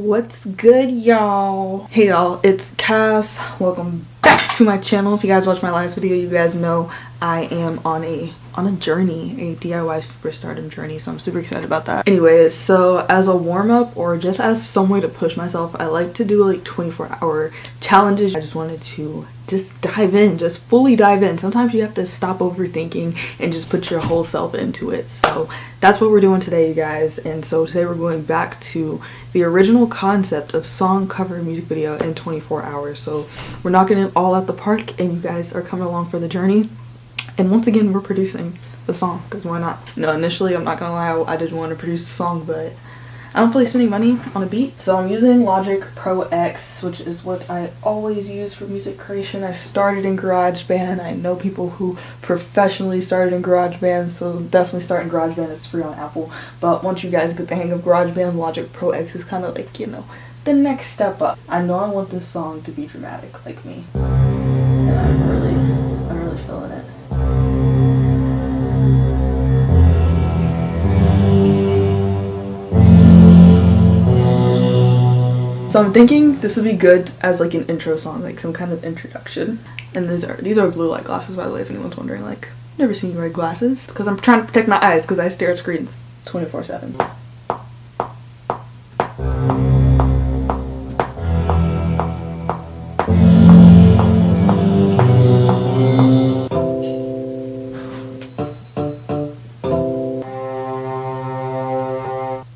What's good, y'all? Hey y'all, it's Cass. Welcome back to my channel. If you guys watched my last video, you guys know I am on a journey, a DIY superstardom journey, so I'm super excited about that. Anyways, so as a warm-up or just as some way to push myself, I like to do like 24-hour challenges. I just wanted to just dive in, just fully dive in. Sometimes you have to stop overthinking and just put your whole self into it. So that's what we're doing today, you guys. And so today we're going back to the original concept of song cover music video in 24 hours. So we're knocking it all out the park and you guys are coming along for the journey. And once again, we're producing the song, because why not? No, initially, I'm not gonna lie, I didn't want to produce the song, but I don't feel like spending money on a beat. So I'm using Logic Pro X, which is what I always use for music creation. I started in GarageBand. I know people who professionally started in GarageBand, so definitely start in GarageBand. It's free on Apple. But once you guys get the hang of GarageBand, Logic Pro X is kind of like, you know, the next step up. I know I want this song to be dramatic like me. And I'm really feeling it. So I'm thinking this would be good as like an intro song, like some kind of introduction. And these are blue light glasses, by the way, if anyone's wondering. Like, never seen you wear glasses, because I'm trying to protect my eyes because I stare at screens 24/7.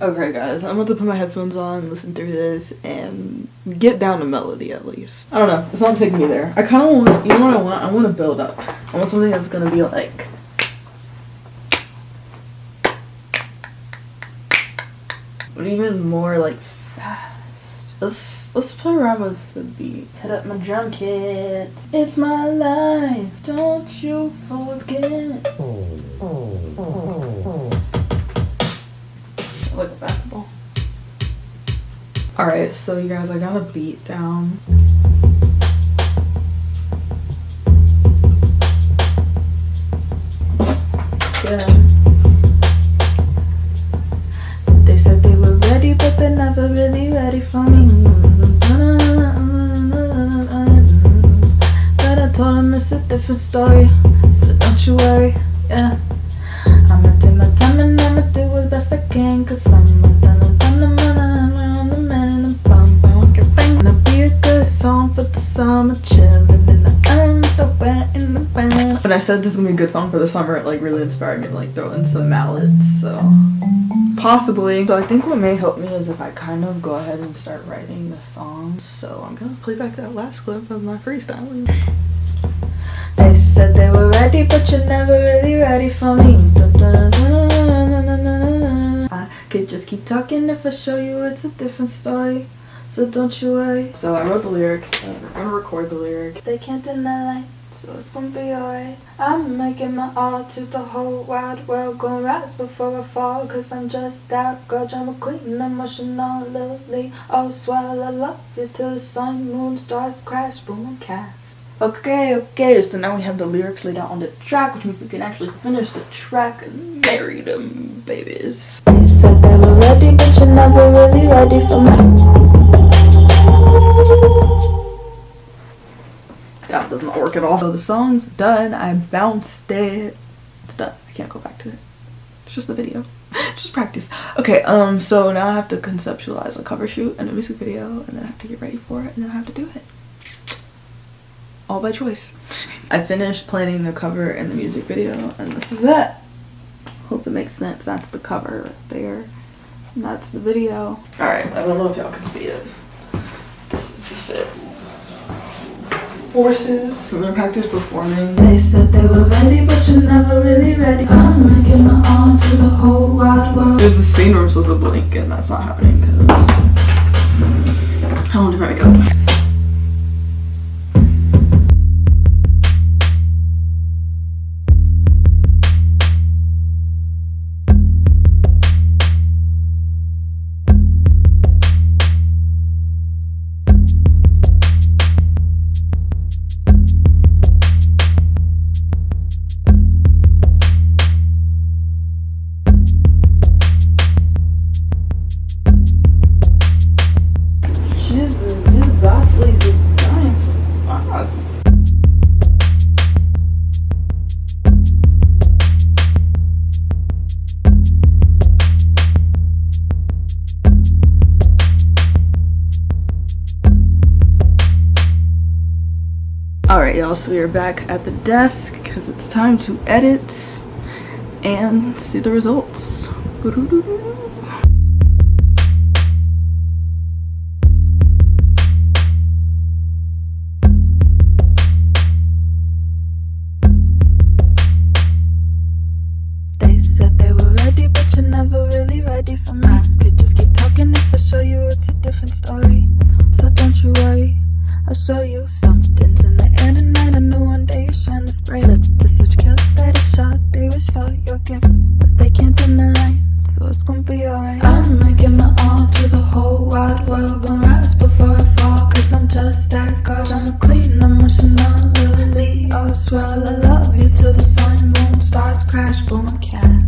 Okay guys, I'm about to put my headphones on, listen through this, and get down to melody at least. I don't know, it's not taking me there. I kind of want, you know what I want? I want to build up. I want something that's going to be like... but even more like fast. Let's play around with the beats. Hit up my drum kit. It's my life, don't you forget. Like a basketball. Alright, so you guys, I got a beat down. Yeah. They said they were ready, but they're never really ready for me. But I told them it's a different story, so don't you worry, yeah. I'ma take my time and I'ma do as best I can, cause I'm gonna be a good song for the summer, chillin' in the underwear in the band. When I said this is gonna be a good song for the summer, it like really inspired me to like throw in some mallets, so possibly. So I think what may help me is if I kind of go ahead and start writing the song. So I'm gonna play back that last clip of my freestyling. They said they were ready, but you're never really ready for me. I could just keep talking if I show you it's a different story, so don't you worry. So I wrote the lyrics, we're gonna record the lyric. They can't deny, so it's gonna be alright. I'm making my all to the whole wide world, gonna rise before I fall, cause I'm just that girl, drama queen, emotional, lovely. Oh, swell, I love you till the sun, moon, stars crash, boom, and cast. Okay, so now we have the lyrics laid out on the track, which means we can actually finish the track and marry them babies. They said they were ready, but you're never really ready for me. That does not work at all. So the song's done, I bounced it. It's done, I can't go back to it. It's just the video, just practice. Okay, so now I have to conceptualize a cover shoot and a music video, and then I have to get ready for it, and then I have to do it. All by choice. I finished planning the cover and the music video, and this is it. Hope it makes sense. That's the cover right there. And that's the video. Alright, I don't know if y'all can see it. This is the fit. Forces. So we're gonna practice performing. They said they were ready, but you're never really ready. I'm making my all to the whole wide world. There's a scene where I'm supposed to blink, and that's not happening because how long did I make up? Alright, y'all, so we're back at the desk because it's time to edit and see the results. They said they were ready, but you're never really ready for me. Could just keep talking if I show you it's a different story. So don't you worry, I'll show you something's in the air tonight. I know one day you shine the spray. Let the switch kill, let it shot. They wish for your gifts, but they can't dim the light, so it's gonna be alright. I'ma give my all to the whole wide world. Gonna rise before I fall, cause I'm just that girl. I'm a queen, emotionally, oh swirl. I love you till the sun, moon, stars crash, boom, cat.